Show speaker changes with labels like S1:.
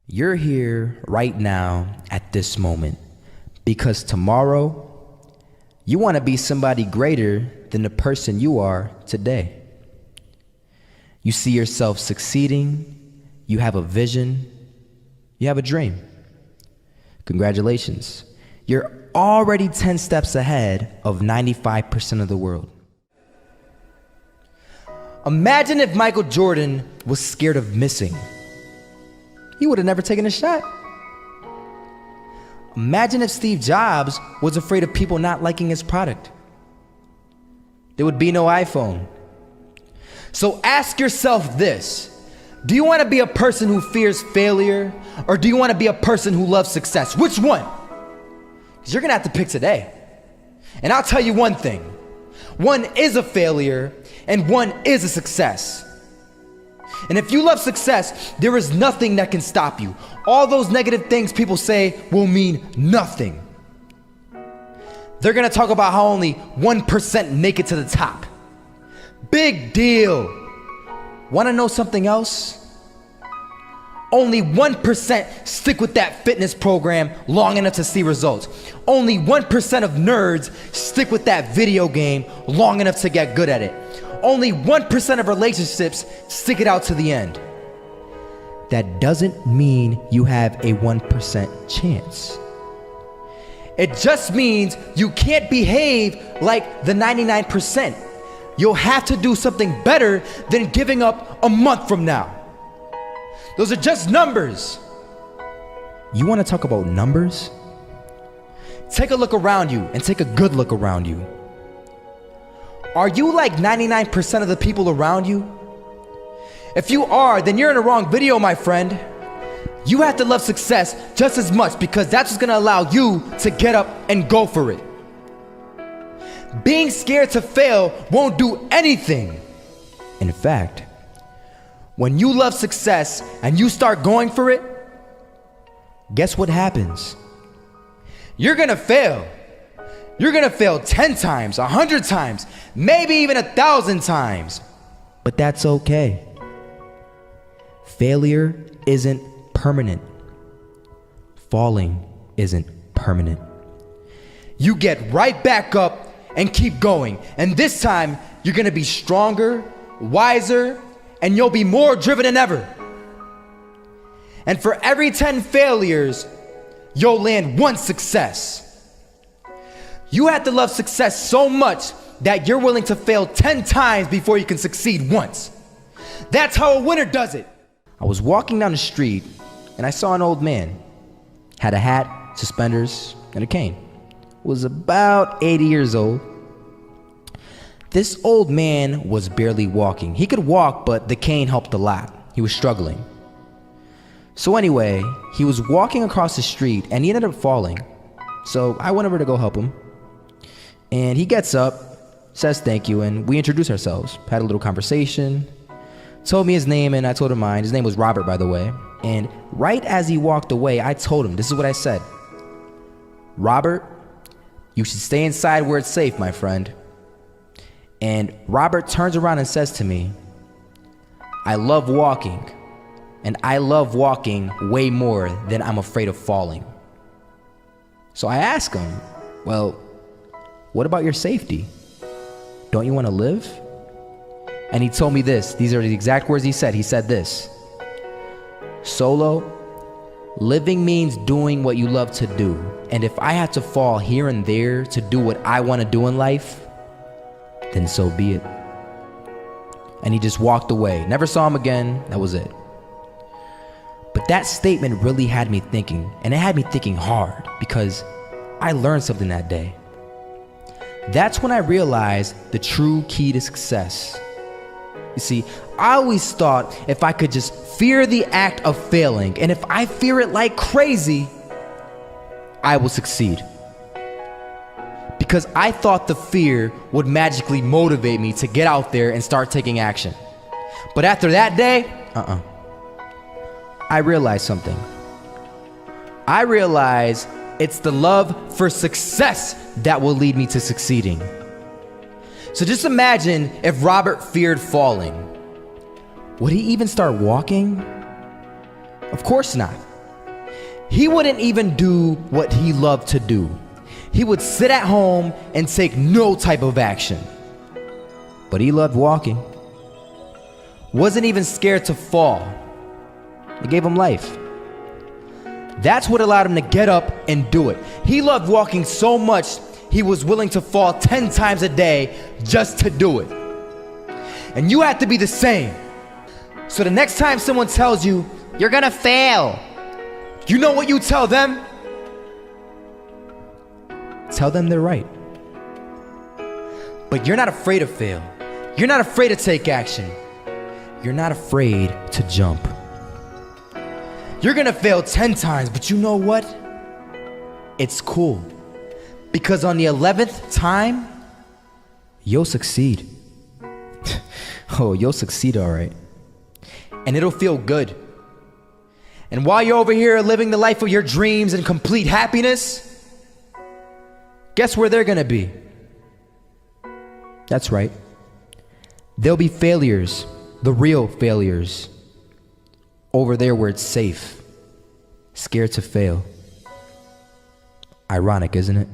S1: You're here right now at this moment because tomorrow you want to be somebody greater than the person you are today. You see yourself succeeding, you have a vision, you have a dream. Congratulations. You're already 10 steps ahead of 95% of the world. Imagine if Michael Jordan was scared of missing. He would have never taken a shot. Imagine if Steve Jobs was afraid of people not liking his product. There would be no iPhone. So ask yourself this: do you want to be a person who fears failure, or do you want to be a person who loves success? Which one? Because you're going to have to pick today. And I'll tell you one thing: one is a failure and one is a success. And if you love success, there is nothing that can stop you. All those negative things people say will mean nothing. They're gonna talk about how only 1% make it to the top. Big deal. Wanna know something else? Only 1% stick with that fitness program long enough to see results. Only 1% of nerds stick with that video game long enough to get good at it. Only 1% of relationships stick it out to the end. That doesn't mean you have a 1% chance. It just means you can't behave like the 99%. You'll have to do something better than giving up a month from now. Those are just numbers. You want to talk about numbers? Take a look around you and take a good look around you. Are you like 99% of the people around you? If you are, then you're in the wrong video, my friend. You have to love success just as much because that's what's gonna allow you to get up and go for it. Being scared to fail won't do anything. In fact, when you love success and you start going for it, guess what happens? You're gonna fail. You're gonna fail 10 times, 100 times, maybe even 1,000 times. But that's okay. Failure isn't permanent. Falling isn't permanent. You get right back up and keep going. And this time, you're gonna be stronger, wiser, and you'll be more driven than ever. And for every 10 failures, you'll land one success. You have to love success so much that you're willing to fail 10 times before you can succeed once. That's how a winner does it. I was walking down the street and I saw an old man. Had a hat, suspenders, and a cane. Was about 80 years old. This old man was barely walking. He could walk, but the cane helped a lot. He was struggling. So anyway, he was walking across the street and he ended up falling. So I went over to go help him. And he gets up, says thank you, and we introduced ourselves. Had a little conversation. Told me his name and I told him mine. His name was Robert, by the way. And right as he walked away, I told him, this is what I said: Robert, you should stay inside where it's safe, my friend. And Robert turns around and says to me, I love walking, and I love walking way more than I'm afraid of falling. So I asked him, well, what about your safety? Don't you want to live? And he told me this. These are the exact words he said. He said this: Solo, living means doing what you love to do. And if I have to fall here and there to do what I want to do in life, then so be it. And he just walked away. Never saw him again. That was it. But that statement really had me thinking, and it had me thinking hard, because I learned something that day. That's when I realized the true key to success. You see, I always thought if I could just fear the act of failing, and if I fear it like crazy, I will succeed. Because I thought the fear would magically motivate me to get out there and start taking action. But after that day, I realized something. I realized it's the love for success that will lead me to succeeding. So just imagine if Robert feared falling. Would he even start walking? Of course not. He wouldn't even do what he loved to do. He would sit at home and take no type of action. But he loved walking. Wasn't even scared to fall. It gave him life. That's what allowed him to get up and do it. He loved walking so much, he was willing to fall 10 times a day just to do it. And you have to be the same. So the next time someone tells you, you're gonna fail, you know what you tell them? Tell them they're right. But you're not afraid to fail. You're not afraid to take action. You're not afraid to jump. You're gonna fail 10 times, but you know what? It's cool. Because on the 11th time, you'll succeed. Oh, you'll succeed all right. And it'll feel good. And while you're over here living the life of your dreams and complete happiness, guess where they're gonna be? That's right. They'll be failures, the real failures, over there where it's safe, scared to fail. Ironic, isn't it?